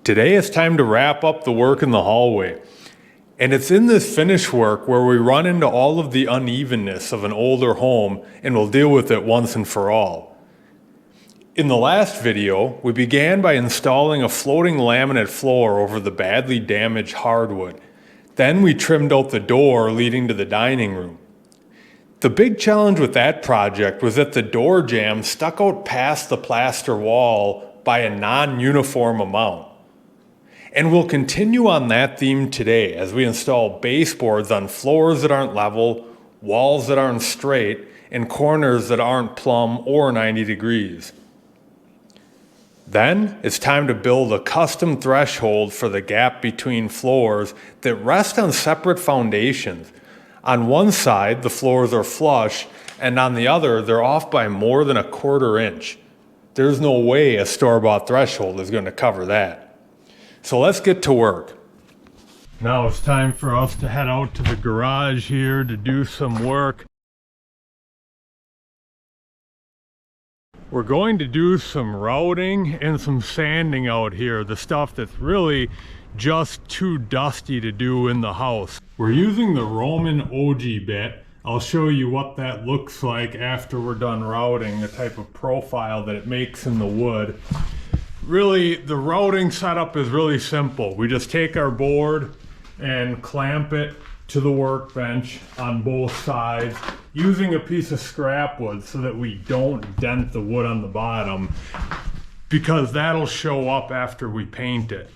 Today it's time to wrap up the work in the hallway. And it's in this finish work where we run into all of the unevenness of an older home and we'll deal with it once and for all. In the last video, we began by installing a floating laminate floor over the badly damaged hardwood. Then we trimmed out the door leading to the dining room. The big challenge with that project was that the door jamb stuck out past the plaster wall by a non-uniform amount. And we'll continue on that theme today as we install baseboards on floors that aren't level, walls that aren't straight, and corners that aren't plumb or 90 degrees. Then it's time to build a custom threshold for the gap between floors that rest on separate foundations. On one side, the floors are flush, and on the other, they're off by more than 1/4 inch. There's no way a store-bought threshold is going to cover that. So let's get to work. Now it's time for us to head out to the garage here to do some work. We're going to do some routing and some sanding out here, the stuff that's really just too dusty to do in the house. We're using the Roman OG bit. I'll show you what that looks like after we're done routing, the type of profile that it makes in the wood. Really, the routing setup is really simple. We just take our board and clamp it to the workbench on both sides using a piece of scrap wood so that we don't dent the wood on the bottom, because that'll show up after we paint it.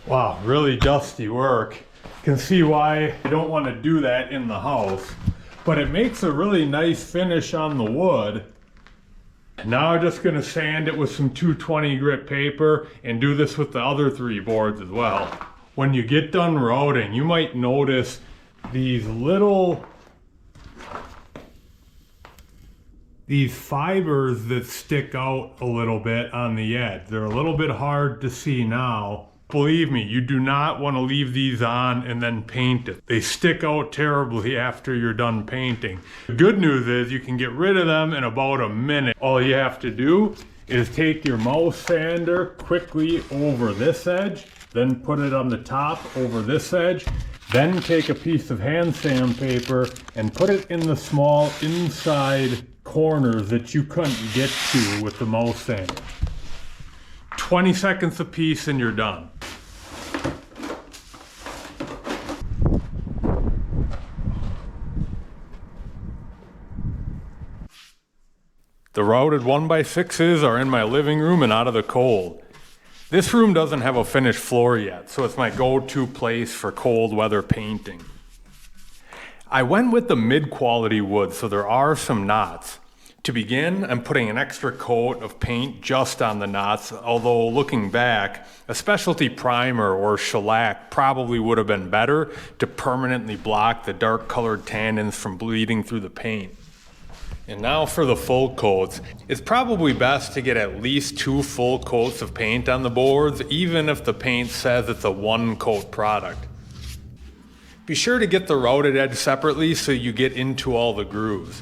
Wow, really dusty work. You can see why you don't want to do that in the house, but it makes a really nice finish on the wood. Now I'm just going to sand it with some 220 grit paper and do this with the other 3 boards as well. When you get done routing, you might notice these fibers that stick out a little bit on the edge. They're a little bit hard to see now. Believe me, you do not want to leave these on and then paint it. They stick out terribly after you're done painting. The good news is you can get rid of them in about a minute. All you have to do is take your mouse sander quickly over this edge, then put it on the top over this edge, then take a piece of hand sandpaper and put it in the small inside corners that you couldn't get to with the mouse sander. 20 seconds a piece and you're done. The routed 1x6s are in my living room and out of the cold. This room doesn't have a finished floor yet, so it's my go-to place for cold weather painting. I went with the mid-quality wood, so there are some knots. To begin, I'm putting an extra coat of paint just on the knots, although looking back, a specialty primer or shellac probably would have been better to permanently block the dark colored tannins from bleeding through the paint. And now for the full coats. It's probably best to get at least 2 full coats of paint on the boards, even if the paint says it's a 1-coat product. Be sure to get the routed edge separately so you get into all the grooves.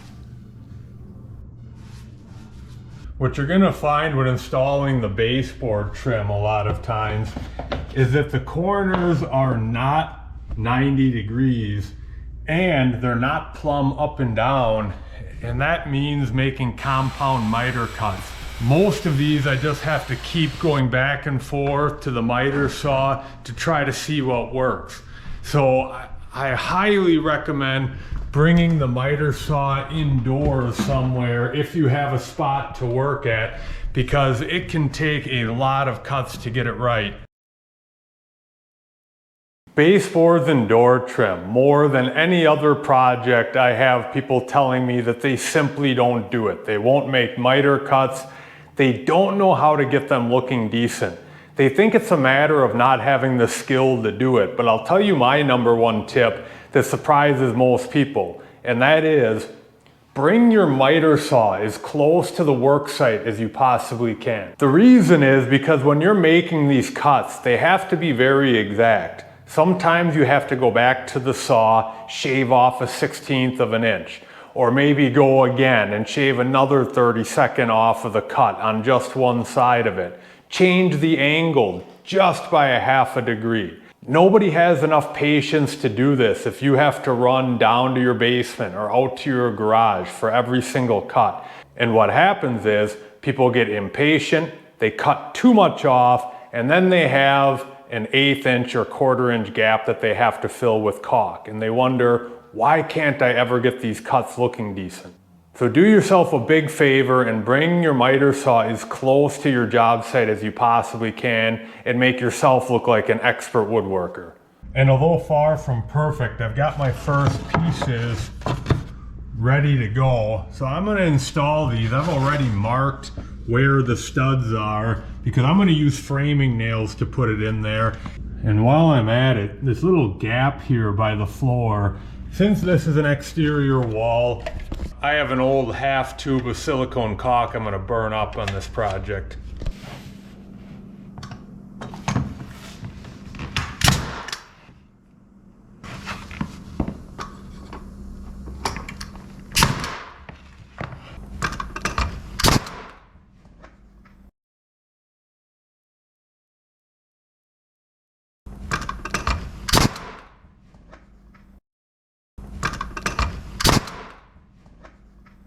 What you're gonna find when installing the baseboard trim a lot of times is that the corners are not 90 degrees and they're not plumb up and down, and that means making compound miter cuts. Most of these I just have to keep going back and forth to the miter saw to try to see what works. So I highly recommend bringing the miter saw indoors somewhere if you have a spot to work at, because it can take a lot of cuts to get it right. Baseboards and door trim, more than any other project, I have people telling me that they simply don't do it. They won't make miter cuts. They don't know how to get them looking decent. They think it's a matter of not having the skill to do it, but I'll tell you my #1 tip that surprises most people, and that is Bring your miter saw as close to the work site as you possibly can. The reason is because when you're making these cuts, they have to be very exact. Sometimes you have to go back to the saw, shave off a 1/16 of an inch, or maybe go again and shave another 32nd off of the cut on just one side of it. Change the angle just by a half a degree. Nobody has enough patience to do this if you have to run down to your basement or out to your garage for every single cut. And what happens is people get impatient, they cut too much off, and then they have an 1/8 inch or 1/4 inch gap that they have to fill with caulk. And they wonder, why can't I ever get these cuts looking decent? So do yourself a big favor and bring your miter saw as close to your job site as you possibly can and make yourself look like an expert woodworker. And although far from perfect, I've got my first pieces ready to go. So I'm going to install these. I've already marked where the studs are because I'm going to use framing nails to put it in there. And while I'm at it, this little gap here by the floor, since this is an exterior wall, I have an old half tube of silicone caulk I'm going to burn up on this project.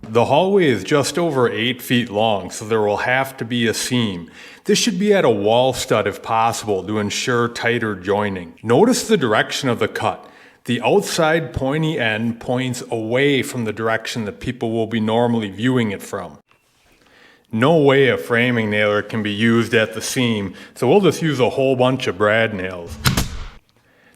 The hallway is just over 8 feet long, so there will have to be a seam. This should be at a wall stud if possible to ensure tighter joining. Notice the direction of the cut. The outside pointy end points away from the direction that people will be normally viewing it from. No way a framing nailer can be used at the seam, so we'll just use a whole bunch of brad nails.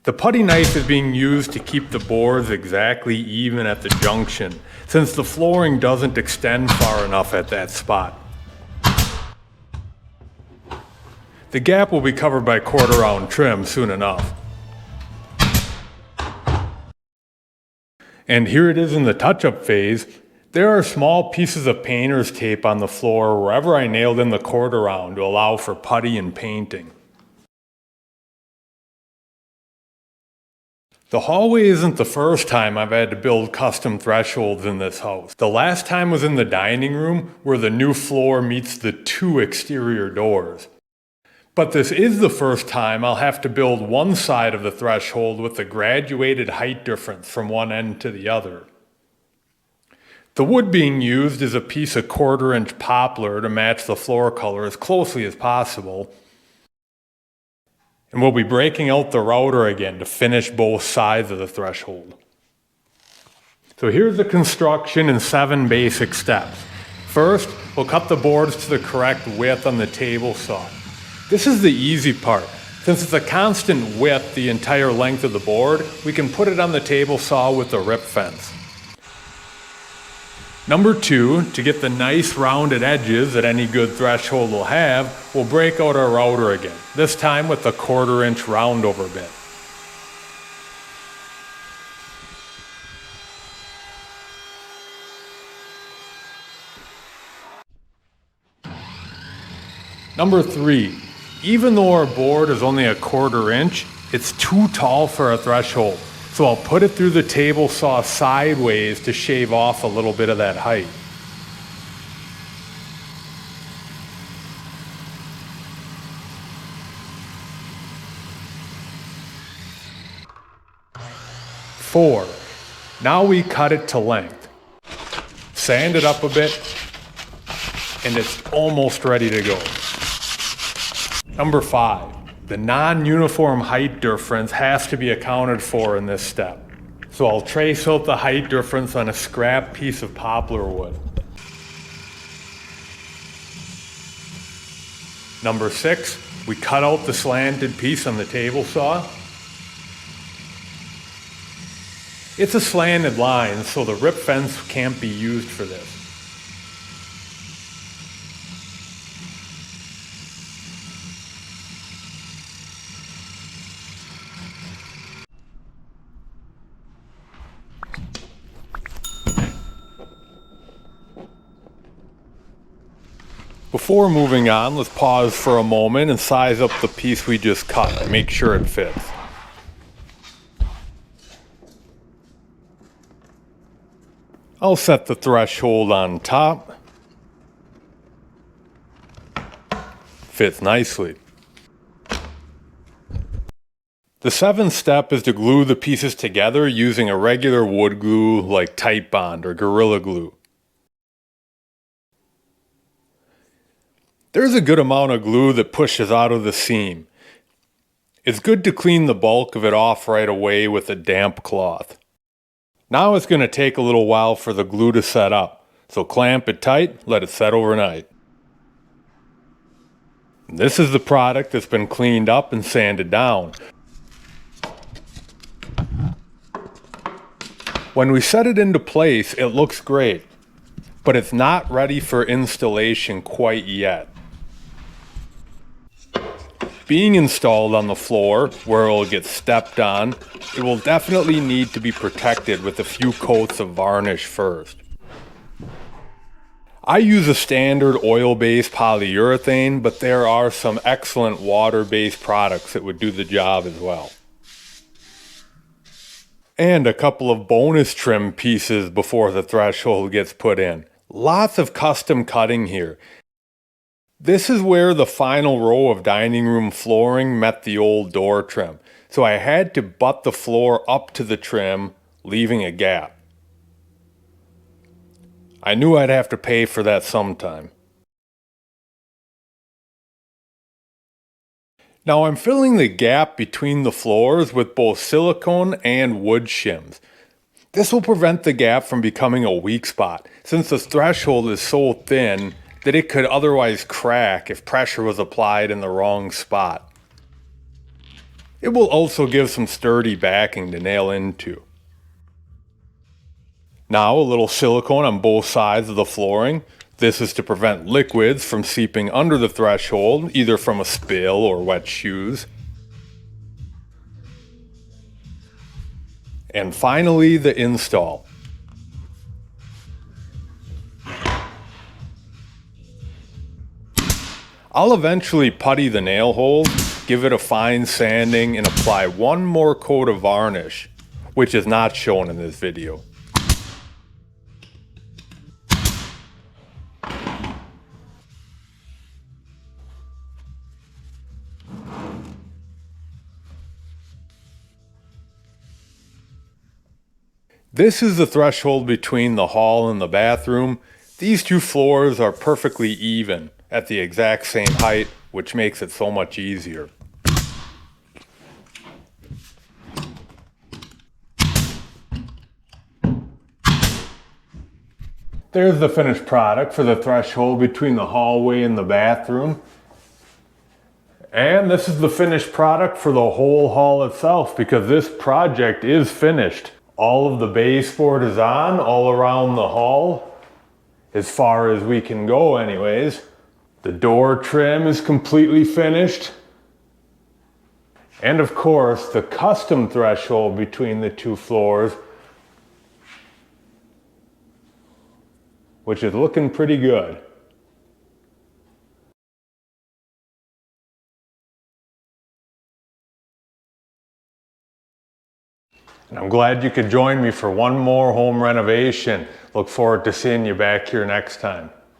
The putty knife is being used to keep the boards exactly even at the junction, since the flooring doesn't extend far enough at that spot. The gap will be covered by 1/4 round trim soon enough. And here it is in the touch-up phase. There are small pieces of painter's tape on the floor wherever I nailed in the 1/4 round to allow for putty and painting. The hallway isn't the first time I've had to build custom thresholds in this house. The last time was in the dining room where the new floor meets the 2 exterior doors. But this is the first time I'll have to build one side of the threshold with a graduated height difference from one end to the other. The wood being used is a piece of 1/4 inch poplar to match the floor color as closely as possible. And we'll be breaking out the router again to finish both sides of the threshold. So here's the construction in 7 basic steps. First, we'll cut the boards to the correct width on the table saw. This is the easy part. Since it's a constant width the entire length of the board, we can put it on the table saw with the rip fence. Number 2, to get the nice rounded edges that any good threshold will have, we'll break out our router again, this time with the 1/4 inch round over bit. Number 3, even though our board is only a 1/4 inch, it's too tall for a threshold. So I'll put it through the table saw sideways to shave off a little bit of that height. Four, now we cut it to length. Sand it up a bit, and it's almost ready to go. Number 5. The non-uniform height difference has to be accounted for in this step. So I'll trace out the height difference on a scrap piece of poplar wood. Number 6, we cut out the slanted piece on the table saw. It's a slanted line, so the rip fence can't be used for this. Before moving on, let's pause for a moment and size up the piece we just cut and make sure it fits. I'll set the threshold on top. Fits nicely. The seventh step is to glue the pieces together using a regular wood glue like Tight Bond or Gorilla Glue. There's a good amount of glue that pushes out of the seam. It's good to clean the bulk of it off right away with a damp cloth. Now it's going to take a little while for the glue to set up, so clamp it tight, let it set overnight. This is the product that's been cleaned up and sanded down. When we set it into place, it looks great, but it's not ready for installation quite yet. Being installed on the floor, where it will get stepped on, it will definitely need to be protected with a few coats of varnish first. I use a standard oil-based polyurethane, but there are some excellent water-based products that would do the job as well. And a couple of bonus trim pieces before the threshold gets put in. Lots of custom cutting here. This is where the final row of dining room flooring met the old door trim, so I had to butt the floor up to the trim, leaving a gap. I knew I'd have to pay for that sometime. Now I'm filling the gap between the floors with both silicone and wood shims. This will prevent the gap from becoming a weak spot, since the threshold is so thin that it could otherwise crack if pressure was applied in the wrong spot. It will also give some sturdy backing to nail into. Now a little silicone on both sides of the flooring. This is to prevent liquids from seeping under the threshold, either from a spill or wet shoes. And finally, the install. I'll eventually putty the nail holes, give it a fine sanding, and apply one more coat of varnish, which is not shown in this video. This is the threshold between the hall and the bathroom. These two floors are perfectly even at the exact same height, which makes it so much easier. There's the finished product for the threshold between the hallway and the bathroom. And this is the finished product for the whole hall itself, because this project is finished. All of the baseboard is on all around the hall, as far as we can go anyways. The door trim is completely finished. And of course, the custom threshold between the two floors, which is looking pretty good. And I'm glad you could join me for one more home renovation. Look forward to seeing you back here next time.